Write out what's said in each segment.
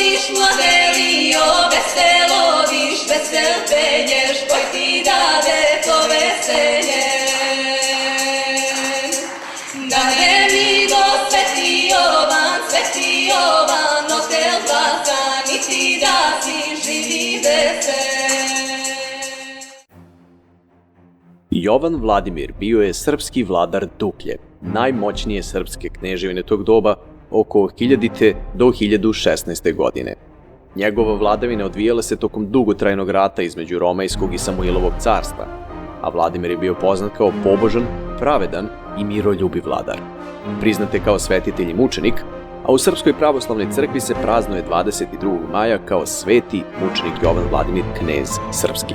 diš, mladelio, veselo diš, vesel penješ, koji ti dade to veselje. Dade mi go Sveti Jovan, otel blazan, i ti da si živi vesel. Jovan Vladimir bio je srpski vladar Duklje, najmoćnije srpske kneževine tog doba, oko 1000. do 1016. godine. Njegova vladavina odvijala se tokom dugotrajnog rata između Romejskog i Samuilovog carstva, a Vladimir je bio poznat kao pobožan, pravedan i miroljubiv vladar. Priznat je kao svetitelj i mučenik, a u Srpskoj pravoslavnoj crkvi se praznuje 22. maja kao sveti mučenik Jovan Vladimir knez srpski.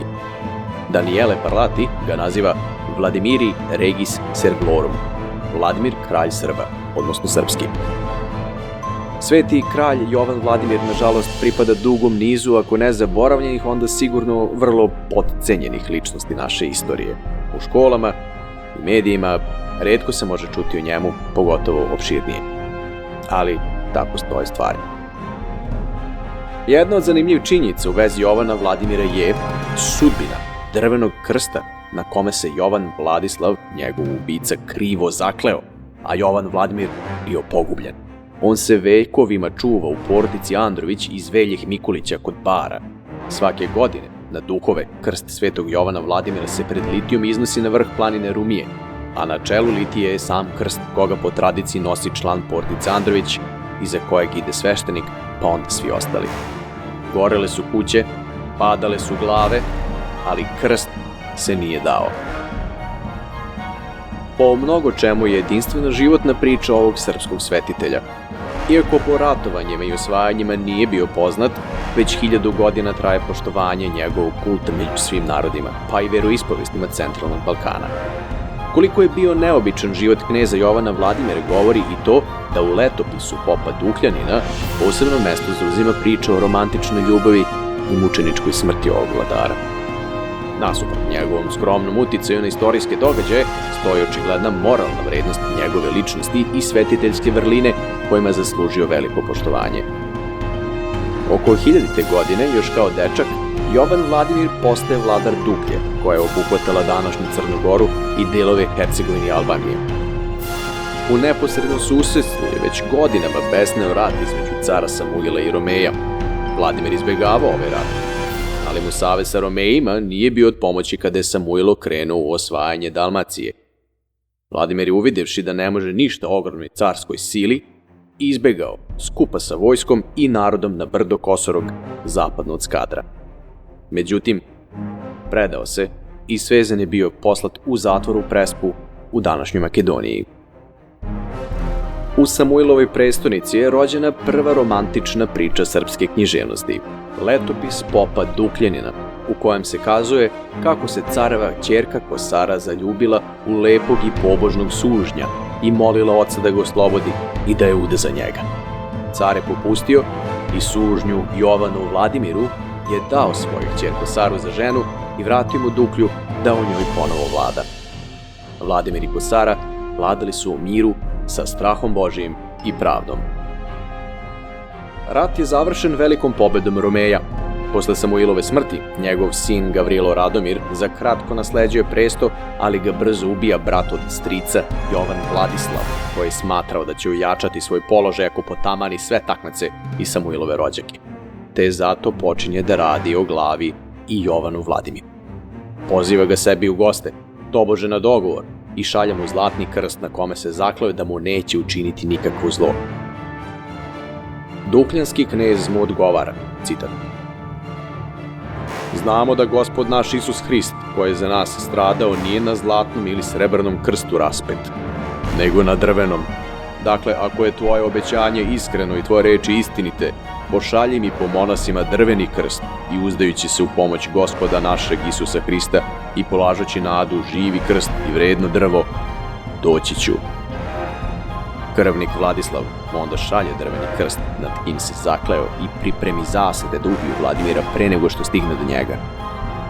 Daniele Parlati ga naziva Vladimiri Regis Servlorum, Vladimir kralj Srba, odnosno srpski. Sveti kralj Jovan Vladimir, nažalost, pripada dugom nizu, ako ne zaboravljenih, onda sigurno vrlo potcenjenih ličnosti naše istorije. U školama i medijima retko se može čuti o njemu, pogotovo opširnije. Ali tako stoje stvari. Jedna od zanimljivih činjenica u vezi Jovana Vladimira je sudbina drvenog krsta na kome se Jovan Vladislav, njegov ubica, krivo zakleo, a Jovan Vladimir bio pogubljen. On se vekovima čuva u porodici Andrović iz Veljih Mikulića kod Bara. Svake godine na duhove krst svetog Jovana Vladimira se pred litijom iznosi na vrh planine Rumije, a na čelu litije je sam krst koga po tradiciji nosi član porodice Andrović, iza kojeg ide sveštenik, pa onda svi ostali. Gorele su kuće, padale su glave, ali krst se nije dao. Po mnogo čemu je jedinstvena životna priča ovog srpskog svetitelja. Iako po ratovanjima i osvajanjima nije bio poznat, već 1000 godina traje poštovanje njegovog kulta među svim narodima, pa i veroispovestima centralnog Balkana. Koliko je bio neobičan život kneza Jovana Vladimira govori i to da u letopisu popa Dukljanina posebno mesto zauzima priča o romantičnoj ljubavi i mučeničkoj smrti ovog vladara. Nasuprot njegovom skromnom uticaju na istorijske događaje stoji očigledna moralna vrednost njegove ličnosti i svetiteljske vrline kojima je zaslužio veliko poštovanje. Oko 1000. godine, još kao dečak, Jovan Vladimir postaje vladar Duklje, koja je obuhvatala današnju Crnu Goru i delove Hercegovine i Albanije. U neposrednom susedstvu je već godinama besneo rat između cara Samuila i Romeja. Vladimir izbegavao ovaj rat, ali mu savez sa Romejima nije bio od pomoći kada je Samuilo krenuo u osvajanje Dalmacije. Vladimir je uvidevši da ne može ništa ogromnoj carskoj sili, izbegao skupa sa vojskom i narodom na brdo Kosorog, zapadno od Skadra. Međutim, predao se i svezan je bio poslat u zatvor u Prespu u današnjoj Makedoniji. U Samuilovoj prestonici je rođena prva romantična priča srpske književnosti, letopis popa Dukljanina, u kojem se kazuje kako se careva ćerka Kosara zaljubila u lepog i pobožnog sužnja i molila oca da ga oslobodi i da je uda za njega. Car je popustio i sužnju Jovanu Vladimiru je dao svoju ćer Kosaru za ženu i vratio mu Duklju da o njoj ponovo vlada. Vladimir i Kosara vladali su u miru sa strahom Božijim i pravdom. Rat je završen velikom pobedom Romeja. Posle Samuilove smrti, njegov sin Gavrilo Radomir za kratko nasleđuje presto, ali ga brzo ubija brat od strica Jovan Vladislav, koji je smatrao da će ojačati svoj položaj ako potamani sve takmice i Samuilove rođake. Te zato počinje da radi o glavi i Jovanu Vladimiru. Poziva ga sebi u goste, tobože na dogovor, i šalje mu zlatni krst na kome se zakleo da mu neće učiniti nikakvo zlo. Dukljanski knez mu odgovara, citat: Znamo da Gospod naš Isus Hrist, koji je za nas stradao, nije na zlatnom ili srebrnom krstu raspet, nego na drvenom. Dakle, ako je tvoje obećanje iskreno i tvoje reči istinite, pošalji mi po monasima drveni krst i uzdajući se u pomoć Gospoda našeg Isusa Hrista i polažući nadu živi krst i vredno drvo, doći ću. Krvnik Vladislav onda šalje drveni krst nad kim se zakleo i pripremi zasade da ubiju Vladimira pre nego što stigne do njega.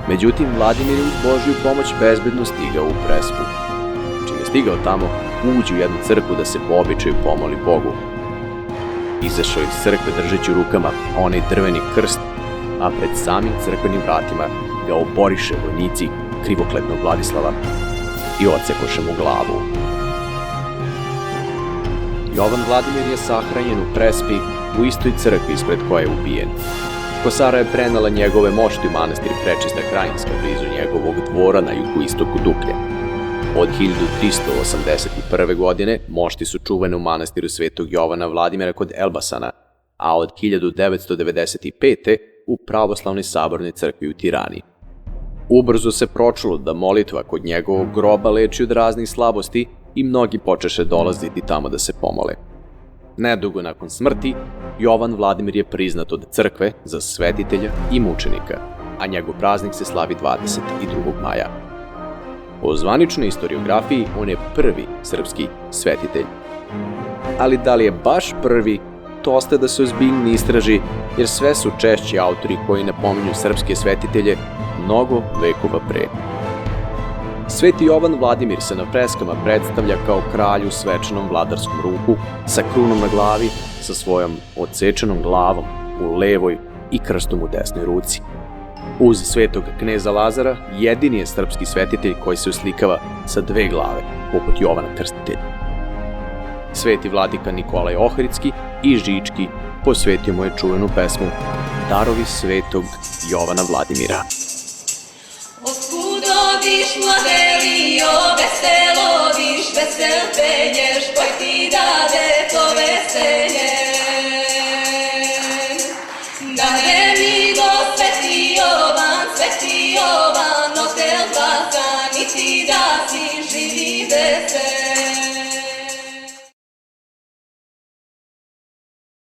Međutim, Vladimir je uz Božju pomoć bezbedno stigao u Prespu. Čim je stigao tamo, uđe u jednu crkvu da se po običaju pomoli Bogu. izašao iz crkve držeći u rukama onaj drveni krst, a pred samim crkvenim vratima ga oboriše vojnici krivokletnog Vladislava i odsekoše mu glavu. Jovan Vladimir je sahranjen u Prespi u istoj crkvi ispred koje je ubijen. Kosara je prenela njegove mošti u manastir Prečista Krajinska blizu njegovog dvora na jugoistoku Duklje. Od 1381. godine mošti su čuvane u manastiru Svetog Jovana Vladimira kod Elbasana, a od 1995. u pravoslavnoj sabornoj crkvi u Tirani. Ubrzo se pročulo da molitva kod njegovog groba leči od raznih slabosti i mnogi počeše dolaziti tamo da se pomole. Nedugo nakon smrti, Jovan Vladimir je priznat od crkve za svetitelja i mučenika, a njegov praznik se slavi 22. maja. Po zvaničnoj istoriografiji, on je prvi srpski svetitelj. Ali da li je baš prvi, to ostaje da se ozbiljno istraži, jer sve su češći autori koji napominju srpske svetitelje mnogo vekova pre. Sveti Jovan Vladimir se na freskama predstavlja kao kralj u svečanom vladarskom ruku, sa krunom na glavi, sa svojom odsečenom glavom u levoj i krstom u desnoj ruci. Uz svetog kneza Lazara, jedini je srpski svetitelj koji se uslikava sa dve glave, poput Jovana Krstitelja. Sveti vladika Nikolaj Ohridski i Žički posvetio mu je čuvenu pesmu Darovi svetog Jovana Vladimira. Otkud odiš, mladelio, veselo odiš, vesel penješ, koji ti dade to veselje. Dane mi do sveti Jovan, otel glasa, niti da